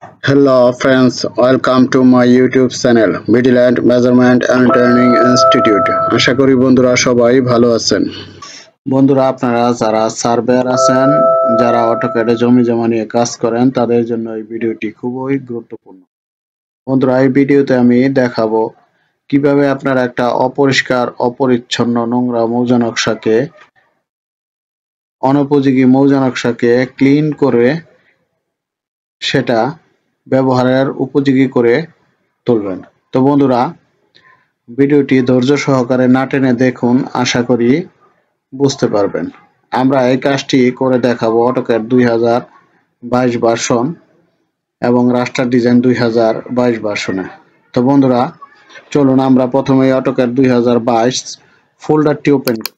Hello friends, welcome to my YouTube channel Midland Measurement and Training Institute. আশা করি বন্ধুরা সবাই ভালো আছেন। বন্ধুরা আপনারা যারা সার্ভেয়ার আছেন, যারা অটোক্যাডে জমি জমা নিয়ে কাজ করেন তাদের জন্য এই ভিডিওটি খুবই গুরুত্বপূর্ণ। বন্ধুরা এই ভিডিওতে আমি দেখাবো কিভাবে আপনারা একটা অপরিষ্কার, অপরিচ্ছন্ন, নোংরা মৌজা নকশাকে অনুপযোগী মৌজা নকশাকে ক্লিন করে সেটা ব্যবহারের উপযোগী করে তুলবেন। তো বন্ধুরা ভিডিওটি ধৈর্য সহকারে না টেনে দেখুন, আশা করি বুঝতে পারবেন। আমরা এই কাজটি করে দেখাবো অটোক্যাড 2022 ভার্সন এবং রাস্টার ডিজাইন 2022 ভার্সনে। তো বন্ধুরা চলুন আমরা প্রথমে অটোক্যাড 2022 ফোল্ডারটি ওপেন করি।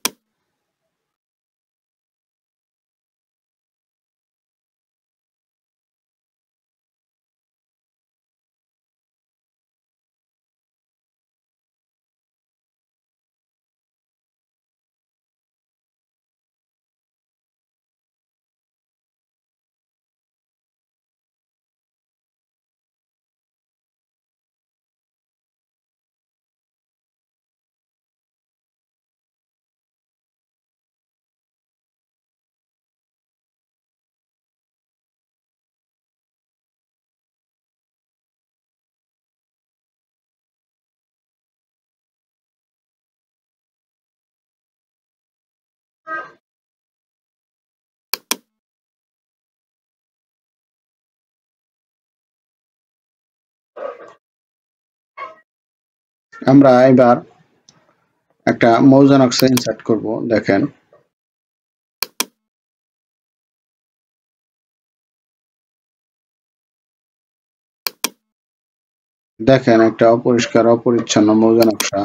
আমরা এবার একটা মৌজা নকশা ইনসার্ট করব। দেখেন দেখেন একটা অপরিষ্কার, অপরিচ্ছন্ন মৌজা নকশা।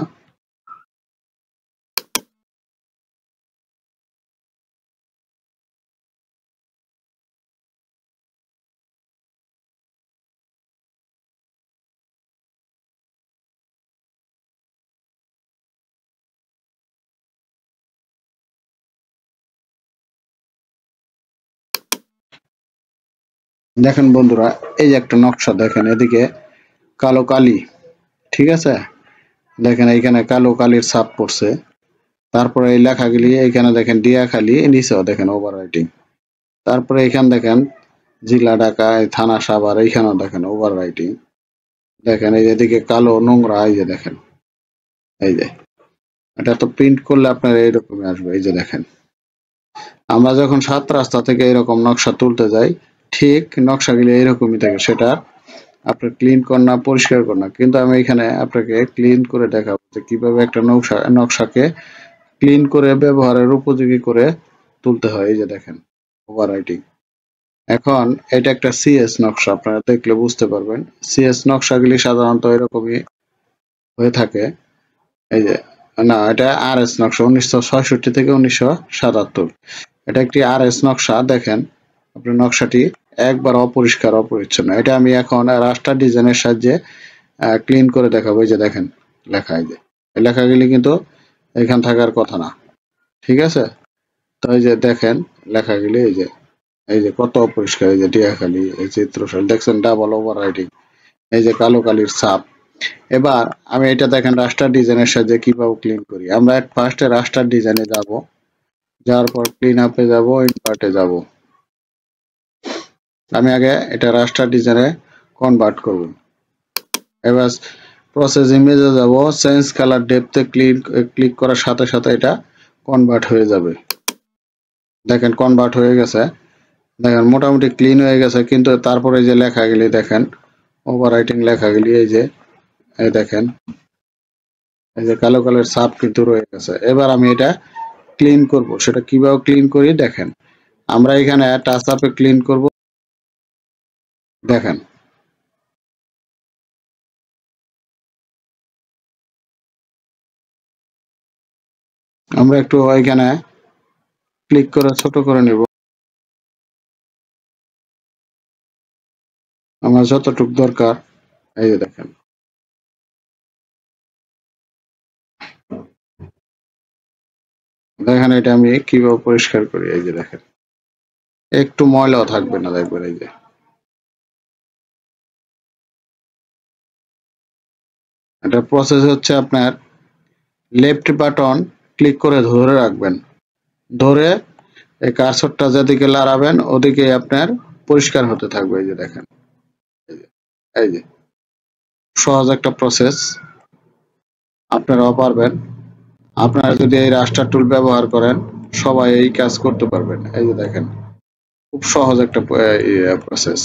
দেখেন বন্ধুরা এই যে একটা নকশা, দেখেন এদিকে কালো কালি, ঠিক আছে? দেখেন এইখানে কালো কালির ছাপ পড়ছে। তারপরে এই লেখাগুলি এইখানে দেখেন ডিয়াখালী, নিচেও দেখেন ওভার রাইটিং। তারপরে এখানে দেখেন জেলা ঢাকা, এই থানা সাভার, এইখানেও দেখেন ওভার রাইটিং। দেখেন এই যে এদিকে কালো নোংরা, এই যে দেখেন, এই যে এটা তো প্রিন্ট করলে আপনার এইরকমই আসবে। এই যে দেখেন আমরা যখন 7 রাস্তা থেকে এরকম নকশা তুলতে যাই, ঠিক নকশাগুলি এইরকমই থাকে। সেটা আপনি ক্লিন কর না, পরিষ্কার কর না, কিন্তু আমি এখানে আপনাকে ক্লিন করে দেখাবো যে কিভাবে একটা নকশাকে ক্লিন করে ব্যবহারের উপযোগী করে তুলতে হয়। এই যে দেখেন ওভার রাইটিং। এখন এটা একটা সিএস নকশা, আপনারা দেখলে বুঝতে পারবেন। সিএস নকশাগুলি সাধারণত এরকমই হয়ে থাকে। এই যে না, এটা আরএস নকশা 1966 থেকে 1977। এটা একটি আরএস নকশা। দেখেন আপনি নকশাটি একবার অপরিষ্কার, অপরিচ্ছন্ন। এটা আমি এখন রাস্টার ডিজাইনের সাহায্যে ক্লিন করে দেখাবো। এই যে দেখেন লেখা, এই যে এই লেখাগুলি কিন্তু এখান থাকার কথা না, ঠিক আছে? তো এই যে দেখেন লেখাগুলি, এই যে কত অপরিষ্কার। এই যে টিয়াখালী, এই চিত্রশাল, দেখছেন ডাবল ওভার রাইটিং, এই যে কালো কালির ছাপ। এবার আমি এটা দেখেন রাস্টার ডিজাইনের সাহায্যে কিভাবে ক্লিন করি। আমরা ফার্স্টে রাস্টার ডিজাইনে যাব, যাওয়ার পর ক্লিন আপে যাব, ইনভার্টে যাব। আমি আগে এটা রাস্টার ডিজাইনে কনভার্ট করব। এবার প্রসেস ইমেজে যাব, চেঞ্জ কালার ডেপথে ক্লিক করার সাথে সাথে এটা কনভার্ট হয়ে যাবে। দেখেন কনভার্ট হয়ে গেছে। দেখেন মোটামুটি ক্লিন হয়ে গেছে, কিন্তু তারপরে যে লেখাগুলি দেখেন ওভার রাইটিং লেখাগুলি, এই যে এই দেখেন এই যে কালো কালের ছাপ কিন্তু রয়ে গেছে। এবার আমি এটা ক্লিন করব। সেটা কিভাবে ক্লিন করি দেখেন। আমরা এখানে টাচ আপে ক্লিন করব। দেখেন আমরা একটু এখানে ক্লিক করে ছোট করে নিব। আমার যতটুক দরকার, এই যে দেখেন। দেখেন এটা আমি কিভাবে পরিষ্কার করি। এই যে দেখেন একটু ময়লাও থাকবে না, দেখবেন এই যে এটা প্রসেস হচ্ছে আপনার লেফট বাটন ক্লিক করে ধরে রাখবেন, ধরে এই কার্সরটা যেদিকে লাড়াবেন ওদিকে আপনার পরিষ্কার হতে থাকবে। এই যে দেখেন, এই যে সহজ একটা প্রসেস, আপনারাও পারবেন। আপনারা যদি এই রাস্টার টুল ব্যবহার করেন সবাই এই কাজ করতে পারবেন। এই যে দেখেন, খুব সহজ একটা প্রসেস।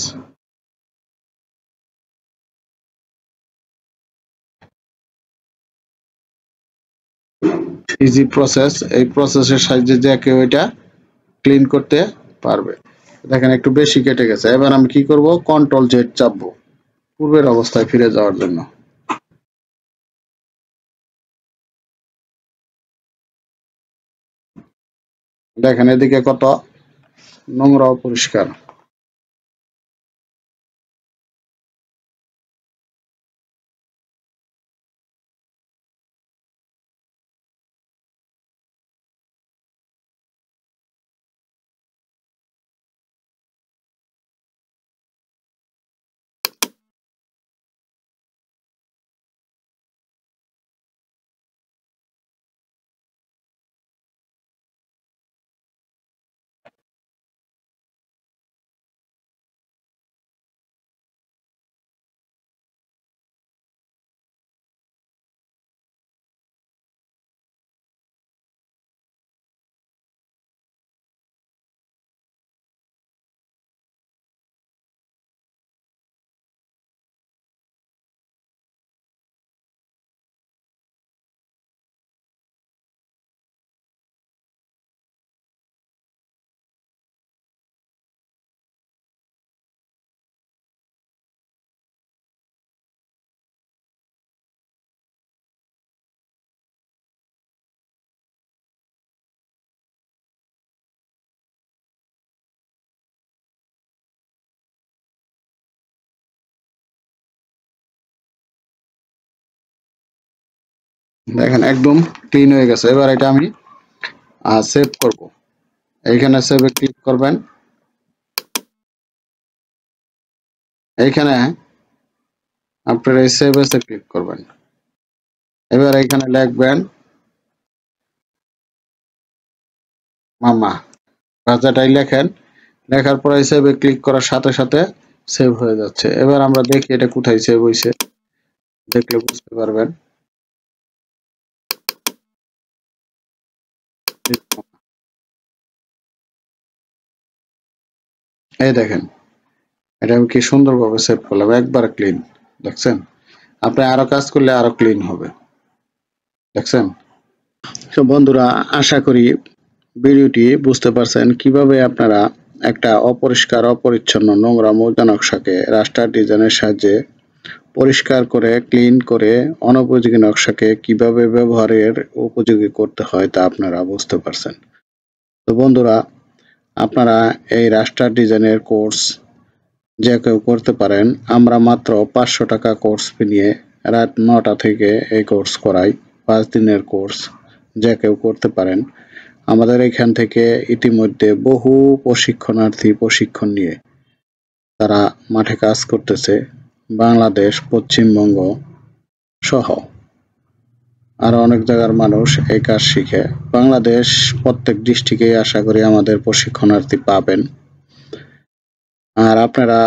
Easy process. এই প্রসেসের সাহায্যে যে কেউ এটা ক্লিন করতে পারবে। দেখেন একটু বেশি কেটে গেছে, এবার আমি কি করব, কন্ট্রোল জেড চাপবো পূর্বের অবস্থায় ফিরে যাওয়ার জন্য। দেখেন এদিকে কত নোংরা অপরিষ্কার। দেখেন একদম ক্লিন হয়ে গেছে। এবার এটা আমি সেভ করব। এইখানে সেভে ক্লিক করবেন। এইখানে আপনারা এই সেভ এসে ক্লিক করবেন। এবার এইখানে লিখবেন মামা, ভাষাটাই লেখেন। লেখার পরে সেভে ক্লিক করার সাথে সাথে সেভ হয়ে যাচ্ছে। এবার আমরা দেখি এটা কোথায় সেভ হয়েছে, দেখলে বুঝতে পারবেন। এই দেখেন, এটা আমি কি সুন্দরভাবে সেভ করলাম, একবার ক্লিন। দেখছেন, আপনি আরো কাজ করলে আরো ক্লিন হবে। দেখছেন? তো বন্ধুরা, আশা করি ভিডিওটি বুঝতে পারছেন কিভাবে আপনারা একটা অপরিষ্কার অপরিচ্ছন্ন নোংরা মৌজা নকশাকে রাস্টার ডিজাইনের সাহায্যে পরিষ্কার করে ক্লিন করে অনুপযোগী নকশাকে কিভাবে ব্যবহারের উপযোগী করতে হয় তা আপনারা বুঝতে পারছেন। তো বন্ধুরা, আপনারা এই রাস্টার ডিজাইনের কোর্স যে কেউ করতে পারেন। আমরা মাত্র 500 টাকা কোর্স ফি নিয়ে রাত 9টা থেকে এই কোর্স করাই। 5 দিনের কোর্স, যে কেউ করতে পারেন। আমাদের এখান থেকে ইতিমধ্যে বহু প্রশিক্ষণার্থী প্রশিক্ষণ নিয়ে তারা মাঠে কাজ করতেছে। বাংলাদেশ, পশ্চিমবঙ্গ সহ আরো অনেক জায়গার মানুষ এই কাজ শিখে। বাংলাদেশ প্রত্যেক ডিস্ট্রিক্টে আশা করি আমাদের প্রশিক্ষণার্থী পাবেন। আর আপনারা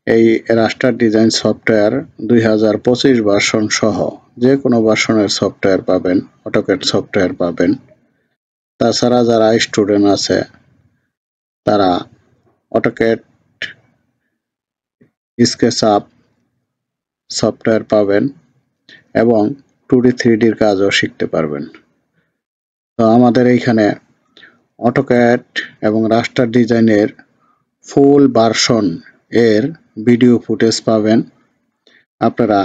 এই রাস্টার ডিজাইন সফটওয়্যার 2025 ভার্সন সহ যে কোনো ভার্সনের সফটওয়্যার পাবেন, অটোক্যাড সফটওয়্যার পাবেন। তাছাড়া যারা স্টুডেন্ট আছে তারা অটোক্যাড, স্কেচআপ সফটওয়্যার পাবেন এবং 2D 3Dর কাজও শিখতে পারবেন। তো আমাদের এইখানে অটোক্যাড এবং রাস্টার ডিজাইনের ফুল ভার্সন এর ভিডিও ফুটেজ পাবেন। আপনারা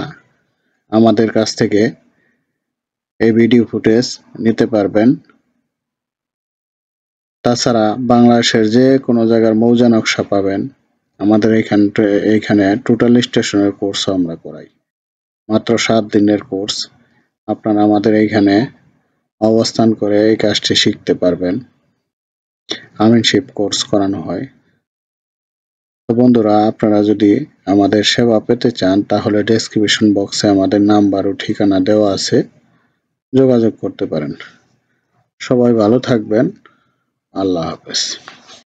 আমাদের কাছ থেকে এই ভিডিও ফুটেজ নিতে পারবেন। তাছাড়া বাংলাদেশের যে কোনো জায়গার মৌজা নকশা পাবেন। আমাদের এইখানে টোটাল স্টেশনের কোর্সও আমরা করাই। মাত্র 7 দিনের কোর্স। আপনারা আমাদের এইখানে অবস্থান করে এই কাজটি শিখতে পারবেন। আমিনশিপ কোর্স করানো হয়। তো বন্ধুরা, আপনারা যদি আমাদের সেবা পেতে চান তাহলে ডেসক্রিপশন বক্সে আমাদের নাম্বার ও ঠিকানা দেওয়া আছে, যোগাযোগ করতে পারেন। সবাই ভালো থাকবেন। আল্লাহ হাফেজ।